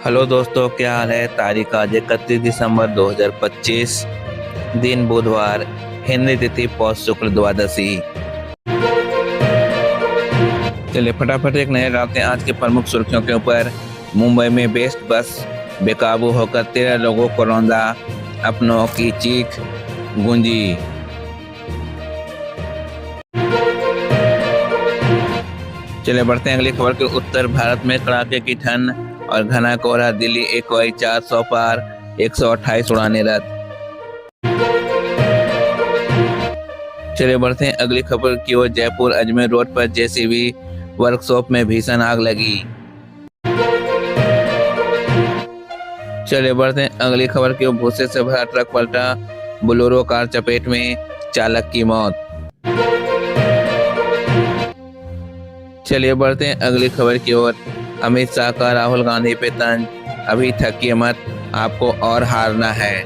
Hello दोस्तों, क्या हाल है। तारीख आज 31 दिसंबर 2025, दिन बुधवार, हिंदी तिथि पौष शुक्ल द्वादशी। चलिए फटाफट एक नजर डालते हैं आज के प्रमुख सुर्खियों के ऊपर। मुंबई में बेस्ट बस बेकाबू होकर 13 लोगों को रौंदा, अपनों की चीख गूंजी। चलिए बढ़ते हैं अगली खबर के। उत्तर भारत में कड़ाके की ठंड और घना कोहरा, दिल्ली एक्वाई 400 पार, 128 उड़ानें रद्द। चलिए बढ़ते हैं अगली खबर की ओर। जयपुर अजमेर रोड पर जेसीबी वर्कशॉप में भीषण आग लगी। चलिए बढ़ते हैं अगली खबर की ओर। भूसे से भरा ट्रक पलटा, बोलेरो कार चपेट में, चालक की मौत। चलिए बढ़ते हैं अगली खबर की ओर। अमित शाह का राहुल गांधी पे तंज, अभी थकिए मत, आपको और हारना है।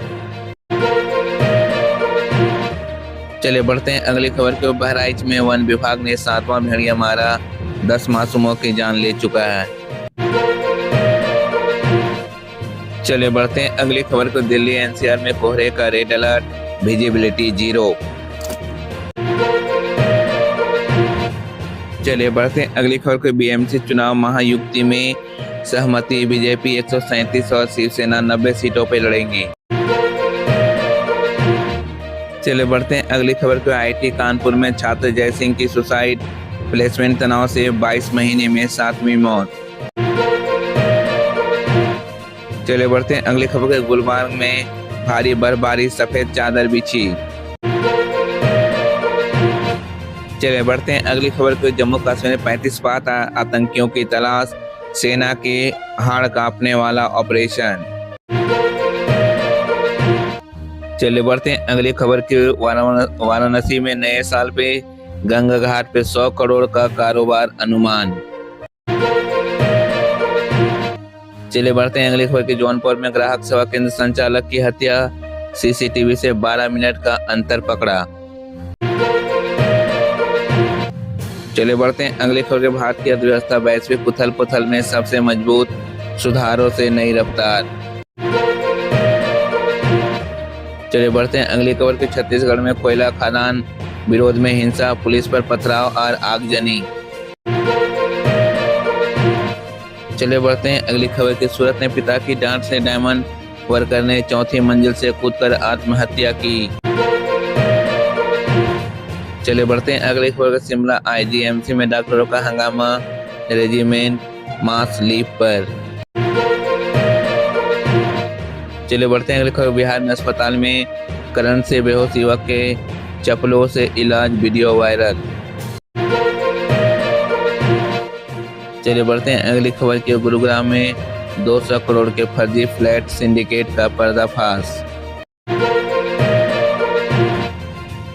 चलिए बढ़ते हैं अगली खबर की ओर। बहराइच में वन विभाग ने 7वां भेड़िया मारा, 10 मासूमों की जान ले चुका है। चलिए बढ़ते हैं अगली खबर को। दिल्ली एनसीआर में कोहरे का रेड अलर्ट, विजिबिलिटी 0। चलिए बढ़ते हैं अगली खबर को। बीएमसी चुनाव महायुति में सहमति, बीजेपी 137 और शिवसेना 90 सीटों पर लड़ेंगी। चलिए बढ़ते हैं अगली खबर को। आईआईटी कानपुर में छात्र जय सिंह की सुसाइड, प्लेसमेंट तनाव से 22 महीने में 7वीं मौत। चलिए बढ़ते हैं अगली खबर को। गुलमर्ग में भारी बर्फबारी, सफेद चादर बिछी। चलिए बढ़ते हैं अगली खबर को। जम्मू कश्मीर में 35 पाक आतंकियों की तलाश, सेना के हाड़ कांपने वाला ऑपरेशन। चलिए बढ़ते हैं अगली खबर की। वाराणसी में नए साल पे गंगा घाट पे 100 करोड़ का कारोबार अनुमान। चलिए बढ़ते हैं अगली खबर की। जौनपुर में ग्राहक सेवा केंद्र संचालक की हत्या, सीसीटीवी से 12 मिनट का अंतर पकड़ा। चलिए बढ़ते हैं अगली खबर के। भारतीय अर्थव्यवस्था वैश्विक उथल पुथल में सबसे मजबूत, सुधारों से नई रफ्तार। चलिए बढ़ते हैं अगली खबर के। छत्तीसगढ़ में कोयला खदान विरोध में हिंसा, पुलिस पर पथराव और आगजनी। चलिए बढ़ते हैं अगली खबर की। सूरत में पिता की डांट से डायमंड वर्कर ने 4थी मंजिल से कूदकर आत्महत्या की। चलिए बढ़ते हैं अगली खबर। शिमला आईजीएमसी में डॉक्टरों का हंगामा, रेजिमेंट मास लीव पर। चलिए बढ़ते हैं अगली खबर। बिहार में अस्पताल में करंट से बेहोश युवक के चप्पलों से इलाज, वीडियो वायरल। चलिए बढ़ते हैं अगली खबर की। गुरुग्राम में 200 करोड़ के फर्जी फ्लैट सिंडिकेट का पर्दाफाश।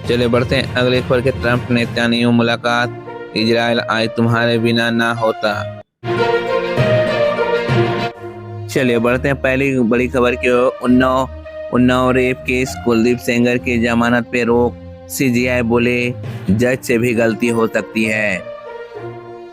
चलिए बढ़ते हैं अगली खबर के। ट्रंप नेतन्याहू मुलाकात, इजराइल आज तुम्हारे बिना ना होता। चलिए बढ़ते हैं पहली बड़ी खबर की। उन्नाव रेप केस, कुलदीप सेंगर की जमानत पे रोक, सीजीआई बोले जज से भी गलती हो सकती है।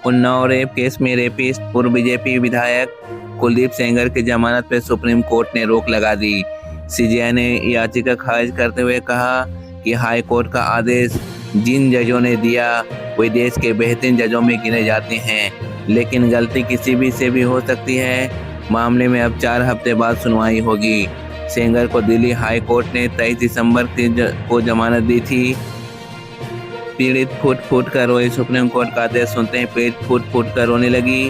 उन्नाव रेप केस में रेपिस्ट पूर्व बीजेपी विधायक कुलदीप सेंगर की जमानत पे सुप्रीम कोर्ट ने रोक लगा दी। सीजीआई ने याचिका खारिज करते हुए कहा कि हाई कोर्ट का आदेश जिन जजों ने दिया वे देश के बेहतरीन जजों में गिने जाते हैं, लेकिन गलती किसी भी से भी हो सकती है। मामले में अब 4 हफ्ते बाद सुनवाई होगी। सेंगर को दिल्ली हाई कोर्ट ने 23 दिसंबर को जमानत दी थी। पीड़ित फूट फूट कर रोई। सुप्रीम कोर्ट का आदेश सुनते ही पीड़ित फूट फूट कर रोने लगी।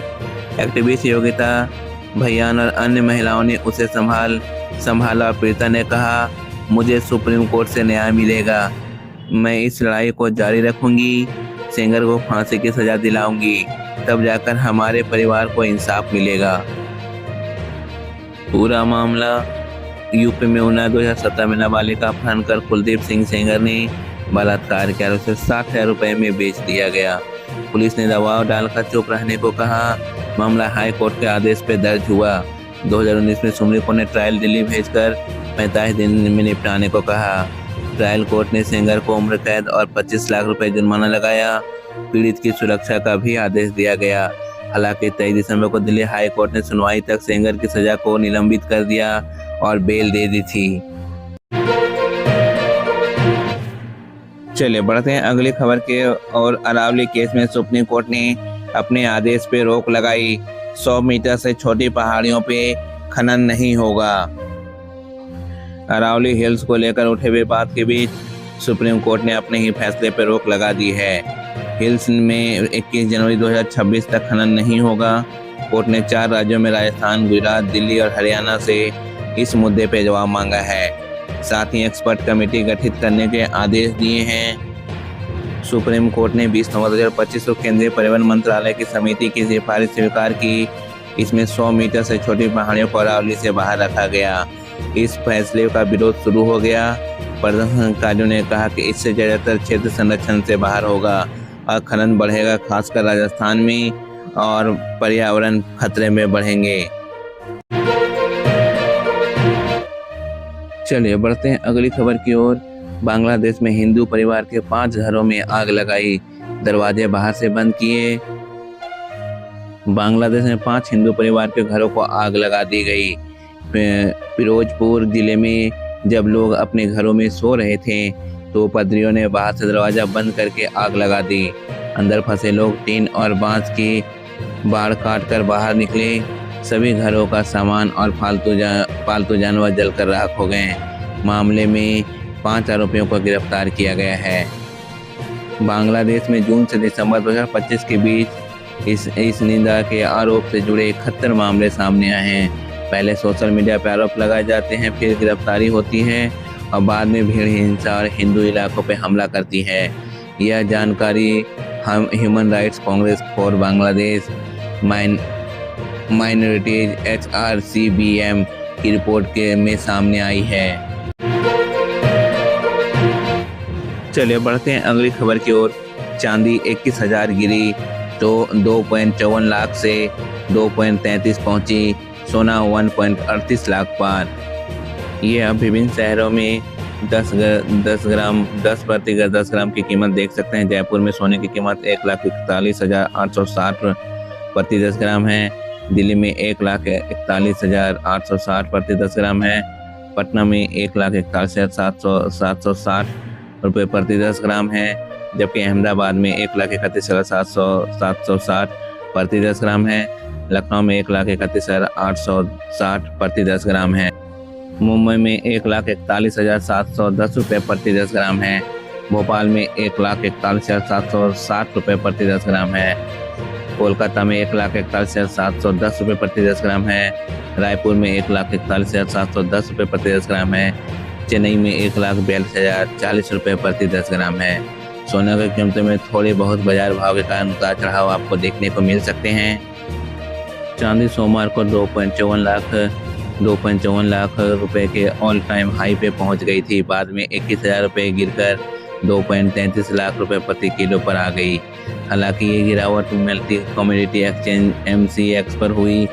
एक्टिविस्ट योगिता भैयान और अन्य महिलाओं ने उसे संभाला। पीड़िता ने कहा, मुझे सुप्रीम कोर्ट से न्याय मिलेगा, मैं इस लड़ाई को जारी रखूंगी, सेंगर को फांसी की सजा दिलाऊंगी, तब जाकर हमारे परिवार को इंसाफ मिलेगा। पूरा मामला यूपी में 2017 में नाबालिग का अपहरण कर कुलदीप सिंह सेंगर ने बलात्कार किया, उसे 60,000 रुपए में बेच दिया गया। पुलिस ने दबाव डालकर चुप रहने को कहा। मामला हाई कोर्ट के आदेश पर दर्ज हुआ। 2019 में सुप्रीम कोर्ट ने ट्रायल दिल्ली भेजकर 45 दिन में निपटाने को कहा। ट्रायल कोर्ट ने सेंगर को उम्र कैद और 25 लाख रुपए जुर्माना लगाया। पीड़ित की सुरक्षा का भी आदेश दिया गया। हालांकि 23 दिसंबर को दिल्ली हाई कोर्ट ने सुनवाई तक सेंगर की सजा को निलंबित कर दिया और बेल दे दी थी। चलिए बढ़ते हैं अगली खबर के और अरावली केस में सुप्रीम कोर्ट ने अपने आदेश पे रोक लगाई। 100 मीटर से छोटी पहाड़ियों पे खनन नहीं होगा। अरावली हिल्स को लेकर उठे विवाद के बीच सुप्रीम कोर्ट ने अपने ही फैसले पर रोक लगा दी है। हिल्स में 21 जनवरी 2026 तक खनन नहीं होगा। कोर्ट ने 4 राज्यों में राजस्थान, गुजरात, दिल्ली और हरियाणा से इस मुद्दे पर जवाब मांगा है। साथ ही एक्सपर्ट कमेटी गठित करने के आदेश दिए हैं। सुप्रीम कोर्ट ने 20 नवंबर 2025 को केंद्रीय परिवहन मंत्रालय की समिति की सिफारिश स्वीकार की। इसमें 100 मीटर से छोटी पहाड़ियों को अरावली से बाहर रखा गया। इस फैसले का विरोध शुरू हो गया। प्रदर्शनकारियों ने कहा कि इससे ज्यादातर क्षेत्र संरक्षण से बाहर होगा और खनन बढ़ेगा, खासकर राजस्थान में, और पर्यावरण खतरे में बढ़ेंगे। चलिए बढ़ते हैं अगली खबर की ओर। बांग्लादेश में हिंदू परिवार के 5 घरों में आग लगाई, दरवाजे बाहर से बंद किए। बांग्लादेश में 5 हिंदू परिवार के घरों को आग लगा दी गई। फिरोजपुर जिले में जब लोग अपने घरों में सो रहे थे तो उपद्रवियों ने बाहर से दरवाजा बंद करके आग लगा दी। अंदर फंसे लोग टीन और बांस की बाड़ काट कर बाहर निकले। सभी घरों का सामान और पालतू जानवर जलकर राख हो गए। मामले में 5 आरोपियों को गिरफ्तार किया गया है। बांग्लादेश में जून से दिसंबर 2025 के बीच इस निंदा के आरोप से जुड़े 71 मामले सामने आए हैं। पहले सोशल मीडिया पर आरोप लगाए जाते हैं, फिर गिरफ्तारी होती है और बाद में भीड़ हिंसा और हिंदू इलाकों पर हमला करती है। यह जानकारी human rights Congress for Bangladesh minorities HRCBM की रिपोर्ट में सामने आई है। चलिए बढ़ते हैं अगली खबर की ओर। चांदी 21,000 गिरी तो 2.54 लाख से 2.33 पहुंची। सोना 1.38 लाख पार। ये अब विभिन्न शहरों में 10 प्रति 10 ग्राम की कीमत देख सकते हैं। जयपुर में सोने की कीमत 1,41,860 प्रति 10 ग्राम है। दिल्ली में 1,41,860 प्रति 10 ग्राम है। पटना में 1,41,760 रुपये प्रति 10 ग्राम है। जबकि अहमदाबाद में 1,31,760 प्रति 10 ग्राम है। लखनऊ में 1,31,860 प्रति 10 ग्राम है। मुंबई में 1,41,710 रुपये प्रति 10 ग्राम है। भोपाल में 1,41,760 रुपये प्रति 10 ग्राम है। कोलकाता में 1,41,710 रुपये प्रति 10 ग्राम है। रायपुर में 1,41,710 रुपये प्रति 10 ग्राम है। चेन्नई में 1,42,040 रुपये प्रति 10 ग्राम है। सोने की कीमतों में थोड़ी बहुत बाजार भाव के कारण उतार चढ़ाव आपको देखने को मिल सकते हैं। चांदी सोमवार को 2.54 लाख रुपए के ऑल टाइम हाई पे पहुंच गई थी। बाद में 21,000 रुपये गिरकर 2.33 लाख रुपए प्रति किलो पर आ गई। हालांकि ये गिरावट मल्टी कमोडिटी एक्सचेंज MCX पर हुई।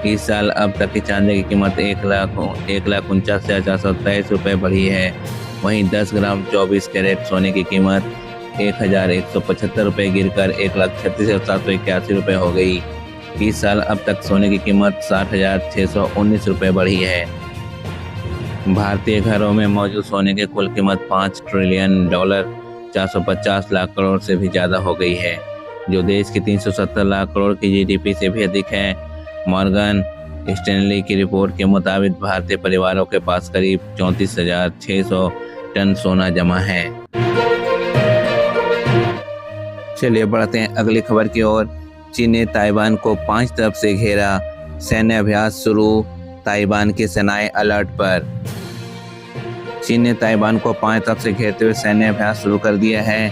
इस साल अब तक की चांदी की कीमत 1,49,423 रुपये बढ़ी है। वहीं 10 ग्राम 24 कैरेट सोने की कीमत 1,175 रुपये गिरकर 1,36,781 रुपये हो गई। इस साल अब तक सोने की कीमत 60,619 रुपये बढ़ी है। भारतीय घरों में मौजूद सोने की कुल कीमत $5 ट्रिलियन 450 लाख करोड़ से भी ज़्यादा हो गई है, जो देश की 370 लाख करोड़ की GDP से भी अधिक है। मॉर्गन स्टैनली की रिपोर्ट के मुताबिक भारतीय परिवारों के पास करीब 34,600 टन सोना जमा है। चलिए बढ़ते हैं अगली खबर की ओर। चीन ने ताइवान को 5 तरफ से घेरा, सैन्य अभ्यास शुरू, ताइवान की सेनाएं अलर्ट पर। चीन ने ताइवान को 5 तरफ से घेरते हुए सैन्य अभ्यास शुरू कर दिया है।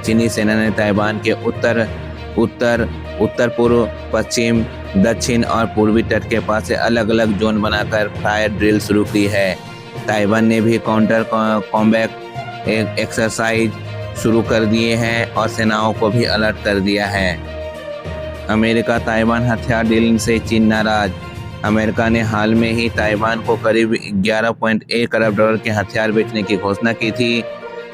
चीनी सेना ने ताइवान के उत्तर पूर्व, पश्चिम, दक्षिण और पूर्वी तट के पास से अलग अलग जोन बनाकर फायर ड्रिल शुरू की है। ताइवान ने भी काउंटर कॉम्बैट एक्सरसाइज शुरू कर दिए हैं और सेनाओं को भी अलर्ट कर दिया है। अमेरिका ताइवान हथियार डील से चीन नाराज। अमेरिका ने हाल में ही ताइवान को करीब $11.1 अरब के हथियार बेचने की घोषणा की थी,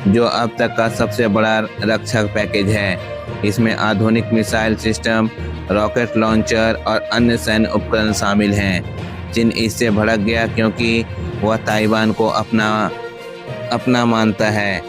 जो अब तक का सबसे बड़ा रक्षक पैकेज है। इसमें आधुनिक मिसाइल सिस्टम, रॉकेट लॉन्चर और अन्य सैन्य उपकरण शामिल हैं। चीन इससे भड़क गया क्योंकि वह ताइवान को अपना मानता है।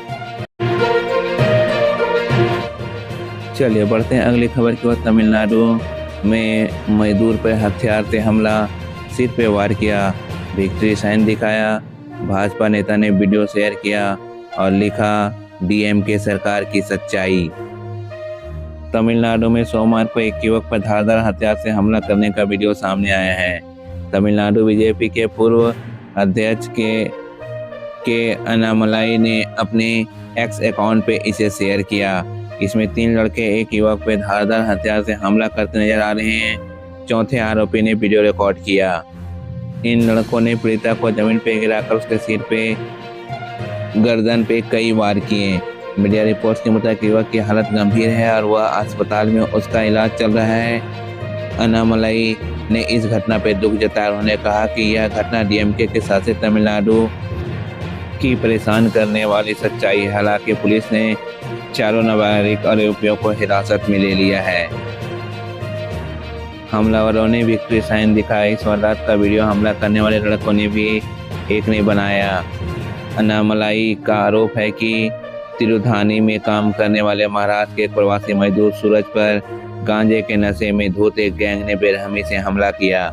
चलिए बढ़ते हैं अगली खबर की ओर। तमिलनाडु में मजदूर पर हथियार से हमला, सिर पे वार किया, विक्ट्री साइन दिखाया। भाजपा नेता ने वीडियो शेयर किया और लिखा, डीएमके सरकार की सच्चाई। तमिलनाडु में सोमवार को एक युवक पर धारदार हथियार से हमला करने का वीडियो सामने आया है। तमिलनाडु बीजेपी के पूर्व अध्यक्ष के अन्नामलाई ने अपने एक्स अकाउंट पे इसे शेयर किया। इसमें 3 लड़के एक युवक पे धारदार हथियार से हमला करते नजर आ रहे हैं। चौथे आरोपी ने वीडियो रिकॉर्ड किया। इन लड़कों ने पीड़िता को जमीन पे गिराकर उसके सिर पे, गर्दन पे कई वार किए। मीडिया रिपोर्ट्स के मुताबिक युवक की हालत गंभीर है और वह अस्पताल में उसका इलाज चल रहा है। अन्नामलाई ने इस घटना पर दुख जताया। उन्होंने कहा कि यह घटना डीएमके के शासित तमिलनाडु की परेशान करने वाली सच्चाई है। हालांकि पुलिस ने चारों नाबालिग आरोपियों को हिरासत में ले लिया है। हमलावरों ने विक्ट्री साइन दिखाया। इस वारदात का वीडियो हमला करने वाले लड़कों ने भी एक ने बनाया। अन्नामलाई का आरोप है कि तिरुधानी में काम करने वाले महाराष्ट्र के प्रवासी मजदूर सूरज पर गांजे के नशे में धुत एक गैंग ने बेरहमी से हमला किया।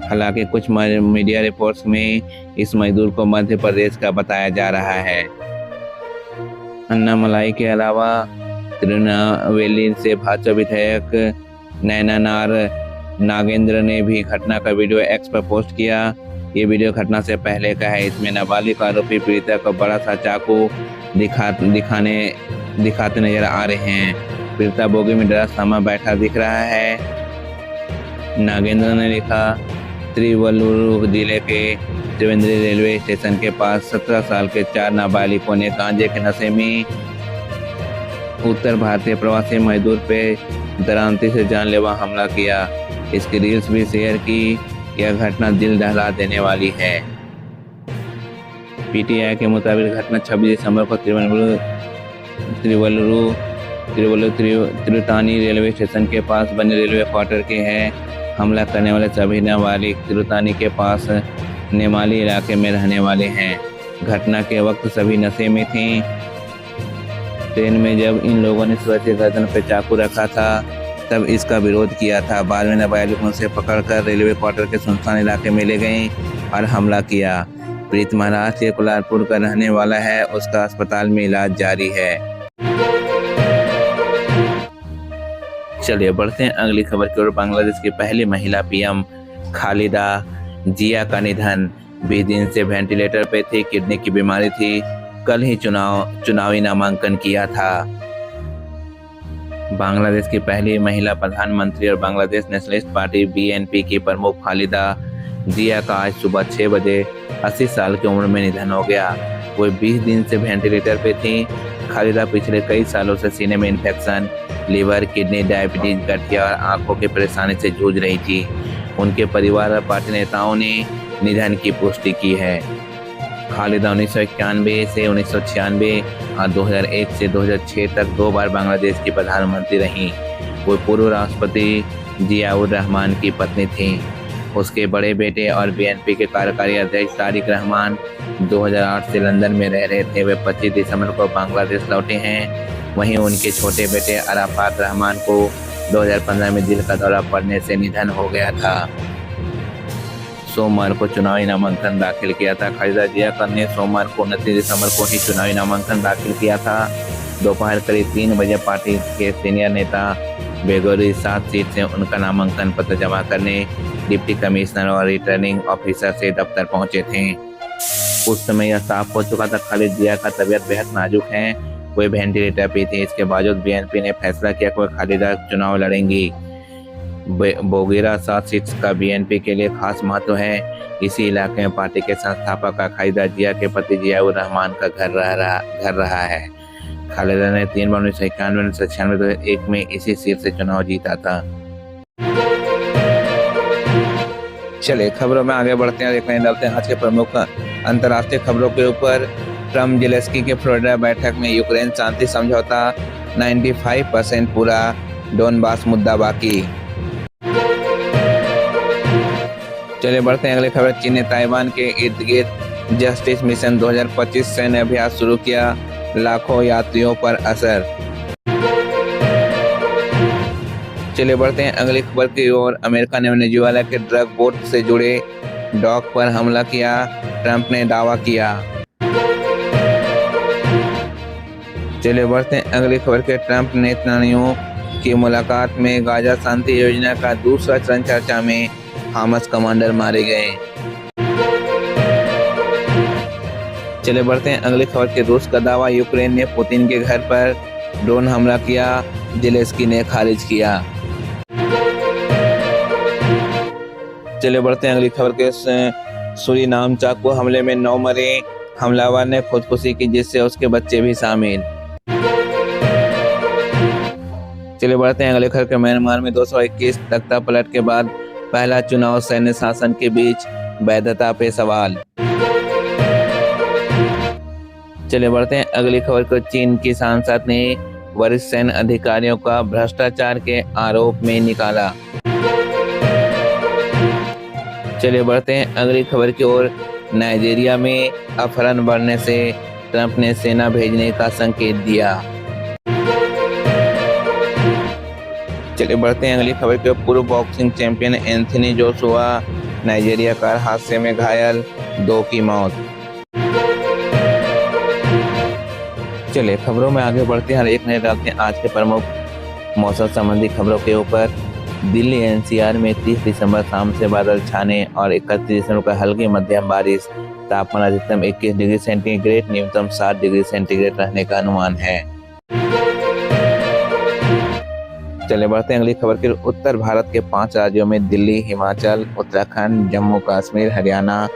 हालांकि कुछ मीडिया रिपोर्ट्स में इस मजदूर को मध्य प्रदेश का बताया जा रहा है। अन्नामलाई के अलावा तिरुनेलवेली से भाजपा विधायक नैनानार नागेंद्र ने भी घटना का वीडियो एक्स पर पोस्ट किया। ये वीडियो घटना से पहले का है। इसमें नाबालिग आरोपी पीड़िता को बड़ा सा चाकू दिखाते नजर आ रहे हैं। पीड़िता बोगी में डरा समा बैठा दिख रहा है। नागेंद्र ने लिखा, तिरुवल्लुर जिले के त्रिवेंद्री रेलवे स्टेशन के पास 17 साल के 4 नाबालिगों ने गांजे के नशे में उत्तर भारतीय प्रवासी मजदूर पे दरांती से जानलेवा हमला किया। इसकी रील्स भी शेयर की। यह घटना दिल दहला देने वाली है। पीटीआई के मुताबिक घटना 26 दिसंबर को तिरुतानी रेलवे स्टेशन के पास बने रेलवे क्वार्टर के है। हमला करने वाले सभी नाबालिग तिरुतानी के पास नेमाली इलाके में रहने वाले हैं। घटना के वक्त सभी नशे में थे। ट्रेन में जब इन लोगों ने सूरज के गर्दन पर चाकू रखा था तब इसका विरोध किया था। बाद में नाबालिगों से पकड़कर रेलवे क्वार्टर के सुनसान इलाके में ले गए और हमला किया। पीड़ित महाराष्ट्र के कोल्हापुर का रहने वाला है। उसका अस्पताल में इलाज जारी है। चलिए बढ़ते हैं अगली खबर की ओर। बांग्लादेश की पहली महिला पीएम खालिदा जिया का निधन। 20 दिन से वेंटिलेटर पे थी, किडनी की बीमारी थी। कल ही चुनावी नामांकन किया था। बांग्लादेश की पहली महिला प्रधानमंत्री और बांग्लादेश नेशनलिस्ट पार्टी बीएनपी की प्रमुख खालिदा जिया का आज सुबह 6 बजे 80 साल की उम्र में निधन हो गया। वो 20 दिन से वेंटिलेटर पे थी। खालिदा पिछले कई सालों से सीने में इन्फेक्शन, लीवर, किडनी, डायबिटीज, गठिया और आंखों की परेशानी से जूझ रही थी। उनके परिवार और पार्टी नेताओं ने निधन की पुष्टि की है। खालिदा 1991 से 1996 और 2001 से 2006 तक 2 बार बांग्लादेश की प्रधानमंत्री रहीं। वो पूर्व राष्ट्रपति जियाउर रहमान की पत्नी थीं। उसके बड़े बेटे और बीएनपी के कार्यकारी अध्यक्ष तारिक रहमान 2008 से लंदन में रह रहे थे। वे 25 दिसंबर को बांग्लादेश लौटे हैं। वहीं उनके छोटे बेटे अराफात रहमान को 2015 में दिल का दौरा पड़ने से निधन हो गया था। सोमवार को चुनावी नामांकन दाखिल किया था। खालिदा जिया ने सोमवार को 29 दिसंबर को ही चुनावी नामांकन दाखिल किया था। दोपहर करीब 3 बजे पार्टी के सीनियर नेता बेगोरी 7 सीट से उनका नामांकन पत्र जमा करने डिप्टी कमिश्नर और रिटर्निंग ऑफिसर से दफ्तर पहुंचे थे। उस समय यह साफ हो चुका था खालिदा जिया का तबीयत बेहद नाजुक है। वे वेंटिलेटर पे थे। इसके बावजूद बीएनपी ने फैसला किया कि खालिदा चुनाव लड़ेंगी। बोगीरा 7 सीट्स का बीएनपी के लिए खास महत्व है। इसी इलाके में पार्टी के संस्थापक खालिदा जिया के पति जियाउर रहमान का घर रहा है। खालिदा ने 3 बार 1991, 1996, 2001 में इसी सीट से चुनाव जीता था। चलिए खबरों में आगे बढ़ते हैं। देखने डालते हैं आज के प्रमुख अंतर्राष्ट्रीय खबरों के ऊपर। ट्रम्प जेलेंस्की के फ्लोरिडा बैठक में यूक्रेन शांति समझौता 95% पूरा, डोनबास मुद्दा बाकी। चलिए बढ़ते हैं अगली खबर। चीन ने ताइवान के इर्द गिर्द जस्टिस मिशन 2025 सैन्य अभ्यास शुरू किया, लाखों यात्रियों पर असर। चलिए बढ़ते हैं अगली खबर की ओर। अमेरिका ने वेनेजुएला के ड्रग बोर्ड से जुड़े डॉक पर हमला किया, ट्रंप ने दावा किया। चलिए बढ़ते हैं अगली खबर के। ट्रंप नेतन्याहू की मुलाकात में गाजा शांति योजना का दूसरा चरण चर्चा में, हामास कमांडर मारे गए। चलिए बढ़ते हैं अगली खबर के। रूस का दावा, यूक्रेन ने पुतिन के घर पर ड्रोन हमला किया, जेलेंस्की ने खारिज किया। चलिए बढ़ते हैं अगली खबर के। सूरीनाम चाकू हमले में 9 मरे, हमलावर ने खुदकुशी की जिससे उसके बच्चे भी शामिल। चलिए बढ़ते हैं अगले खबर के। म्यांमार में 221 तख्ता पलट के बाद पहला चुनाव, सैन्य शासन के बीच वैधता पे सवाल। चलिए बढ़ते हैं अगली खबर को। चीन की सांसद ने वरिष्ठ सैन्य अधिकारियों का भ्रष्टाचार के आरोप में निकाला। चलिए बढ़ते हैं अगली खबर की ओर। नाइजीरिया में अपहरण बढ़ने से ट्रंप ने सेना भेजने का संकेत दिया। चलिए बढ़ते हैं अगली खबर की। पूर्व boxing champion Anthony Joshua Nigeria car हादसे में घायल, 2 की मौत। चलिए खबरों में आगे बढ़ते हैं और एक नजर डालते हैं आज के प्रमुख मौसम संबंधी खबरों के ऊपर। दिल्ली एनसीआर में 30 दिसंबर शाम से बादल छाने और 31 दिसंबर को हल्की मध्यम बारिश, तापमान अधिकतम 21 डिग्री सेंटीग्रेड, न्यूनतम 7 डिग्री सेंटीग्रेड रहने का अनुमान है। चलिए बढ़ते हैं अगली खबर की। उत्तर भारत के 5 राज्यों में दिल्ली, हिमाचल, उत्तराखंड, जम्मू कश्मीर, हरियाणा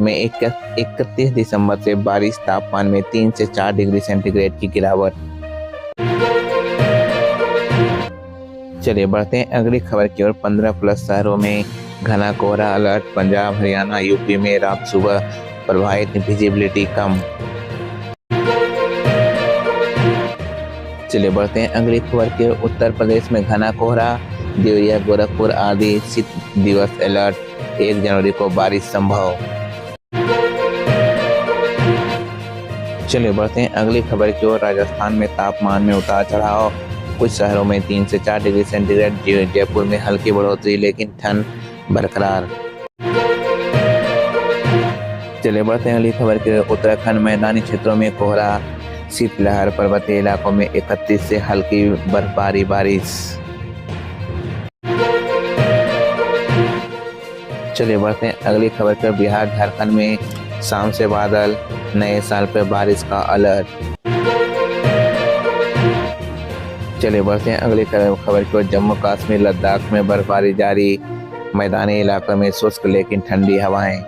में 31 दिसंबर से बारिश, तापमान में 3 से 4 डिग्री सेंटीग्रेड की गिरावट। चलिए बढ़ते हैं अगली खबर की ओर। 15+ शहरों में घना कोहरा अलर्ट, पंजाब, हरियाणा, यूपी में रात सुबह प्रभावित, विजिबिलिटी कम। चलिए बढ़ते हैं अगली खबर के। उत्तर प्रदेश में घना कोहरा, देवरिया, गोरखपुर आदि शीत दिवस अलर्ट, 1 जनवरी को बारिश संभव। चलिए बढ़ते हैं अगली खबर की ओर। राजस्थान में तापमान में उतार चढ़ाव, कुछ शहरों में 3 से 4 डिग्री सेंटीग्रेड, जयपुर में हल्की बढ़ोतरी लेकिन ठंड बरकरार। चलिए बढ़ते हैं अगली खबर की। उत्तराखंड मैदानी क्षेत्रों में कोहरा, शीतलहर, पर्वतीय इलाकों में 31 से हल्की बर्फबारी, बारिश। चलिए बढ़ते हैं अगली खबर पर। बिहार झारखंड में शाम से बादल, नए साल पर बारिश का अलर्ट। चलिए बढ़ते हैं अगली खबर को। जम्मू कश्मीर, लद्दाख में बर्फबारी जारी, मैदानी इलाकों में शुष्क लेकिन ठंडी हवाएं।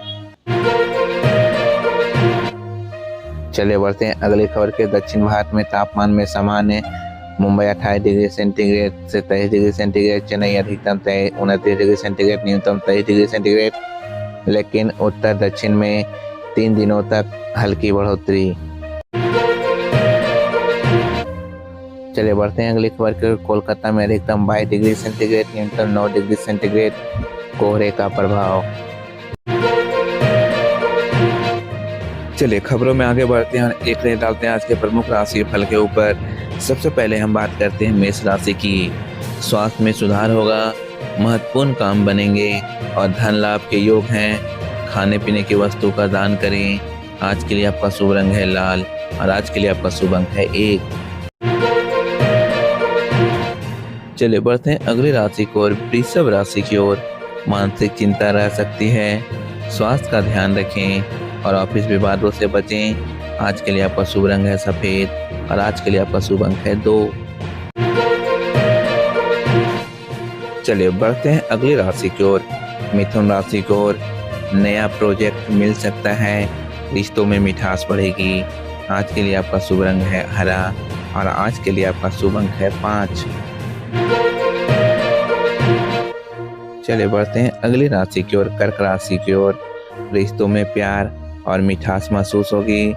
चलिए बढ़ते हैं अगली खबर के। दक्षिण भारत में तापमान में सामान्य, मुंबई 28 डिग्री सेंटीग्रेड से 23 डिग्री सेंटीग्रेड, चेन्नई अधिकतम 29 डिग्री सेंटीग्रेड, न्यूनतम 23 डिग्री सेंटीग्रेड, लेकिन उत्तर दक्षिण में 3 दिनों तक हल्की बढ़ोतरी। चलिए बढ़ते हैं अगली खबर के। कोलकाता में अधिकतम 22 डिग्री सेंटीग्रेड, न्यूनतम 9 डिग्री सेंटीग्रेड, कोहरे का प्रभाव। चलिए खबरों में आगे बढ़ते हैं और एक नजर डालते हैं आज के प्रमुख राशि फल के ऊपर। सबसे पहले हम बात करते हैं मेष राशि की। स्वास्थ्य में सुधार होगा, महत्वपूर्ण काम बनेंगे और धन लाभ के योग हैं। खाने पीने की वस्तु का दान करें। आज के लिए आपका शुभ रंग है लाल और आज के लिए आपका शुभ अंक है 1। चलिए बढ़ते हैं अगली राशि को और वृषभ राशि की ओर। मानसिक चिंता रह सकती है, स्वास्थ्य का ध्यान रखें और ऑफिस विवादों से बचें। आज के लिए आपका शुभ रंग है सफेद और आज के लिए आपका शुभ अंक है 2। चलिए बढ़ते हैं अगली राशि की ओर। मिथुन राशि की ओर। नया प्रोजेक्ट मिल सकता है, रिश्तों में मिठास बढ़ेगी। आज के लिए आपका शुभ रंग है हरा और आज के लिए आपका शुभ अंक है 5। चलिए बढ़ते हैं अगली राशि की ओर। कर्क राशि की ओर। रिश्तों में प्यार और मिठास महसूस होगी,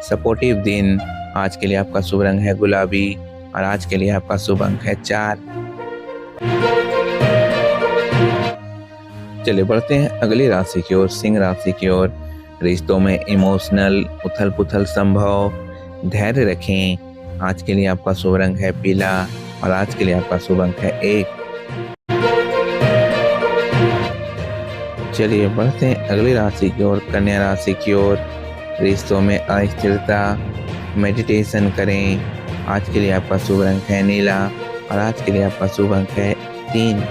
सपोर्टिव दिन। आज के लिए आपका शुभ रंग है गुलाबी और आज के लिए आपका शुभ अंक है 4। चलिए बढ़ते हैं अगली राशि की ओर, सिंह राशि की ओर। रिश्तों में इमोशनल उथल पुथल संभव, धैर्य रखें। आज के लिए आपका शुभ रंग है पीला और आज के लिए आपका शुभ अंक है 1। चलिए बढ़ते हैं अगली राशि की ओर, कन्या राशि की ओर। रिश्तों में अस्थिरता, मेडिटेशन करें। आज के लिए आपका शुभ रंग है नीला और आज के लिए आपका शुभ अंक है 3।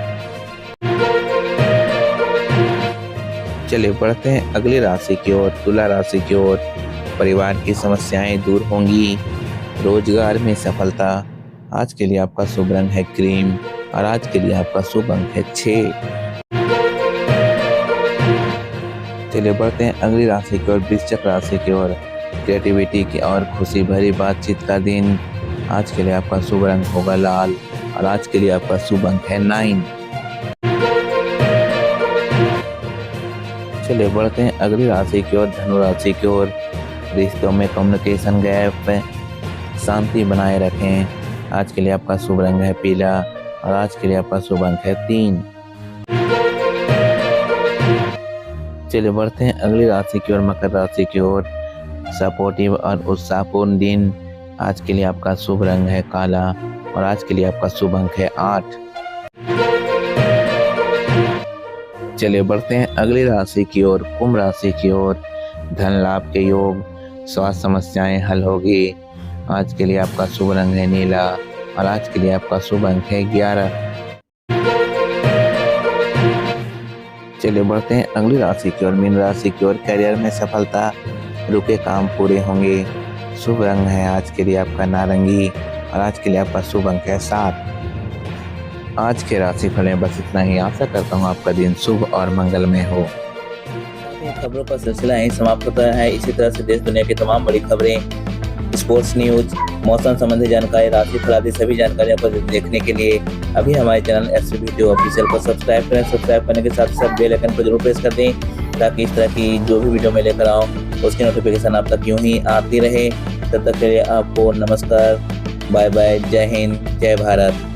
चलिए बढ़ते हैं अगली राशि की ओर, तुला राशि की ओर। परिवार की समस्याएं दूर होंगी, रोजगार में सफलता। आज के लिए आपका शुभ रंग है क्रीम और आज के लिए आपका शुभ अंक है 6। चलिए बढ़ते हैं अगली राशि की ओर, वृश्चिक राशि की ओर। क्रिएटिविटी की और खुशी भरी बातचीत का दिन। आज के लिए आपका शुभ रंग होगा लाल और आज के लिए आपका शुभ अंक है 9। चलिए बढ़ते हैं अगली राशि की ओर, धनु राशि की ओर। रिश्तों में कम्युनिकेशन गैप, शांति बनाए रखें। आज के लिए आपका शुभ रंग है पीला और आज के लिए आपका शुभ अंक है 3। चलिए बढ़ते हैं अगली राशि की ओर, मकर राशि की ओर। सपोर्टिव और उत्साहपूर्ण दिन। आज के लिए आपका शुभ रंग है काला और आज के लिए आपका शुभ अंक है 8। चलिए बढ़ते हैं अगली राशि की ओर, कुंभ राशि की ओर। धन लाभ के योग, स्वास्थ्य समस्याएं हल होगी। आज के लिए आपका शुभ रंग है नीला और आज के लिए आपका शुभ अंक है 11। चलिए बढ़ते हैं अगली राशि की ओर, मीन राशि की ओर। करियर में सफलता, रुके काम पूरे होंगे। शुभ रंग है आज के लिए आपका नारंगी और आज के लिए आपका शुभ अंक है 7। आज के राशि फल में बस इतना ही। आशा करता हूँ आपका दिन शुभ और मंगलमय हो। खबरों का सिलसिला यहीं समाप्त होता है। इसी तरह से देश दुनिया की तमाम बड़ी खबरें, स्पोर्ट्स न्यूज, मौसम संबंधी जानकारी, राशि फल आदि सभी जानकारियों को देखने के लिए अभी हमारे चैनल SVTV ऑफिशियल को सब्सक्राइब करें। सब्सक्राइब करने के साथ साथ बेल आइकन को जरूर प्रेस कर दें ताकि इस तरह की जो भी वीडियो मैं लेकर आऊँ उसकी नोटिफिकेशन आप तक यूं ही आती रहे। तब तक के लिए आपको नमस्कार, बाय बाय, जय हिंद, जय भारत।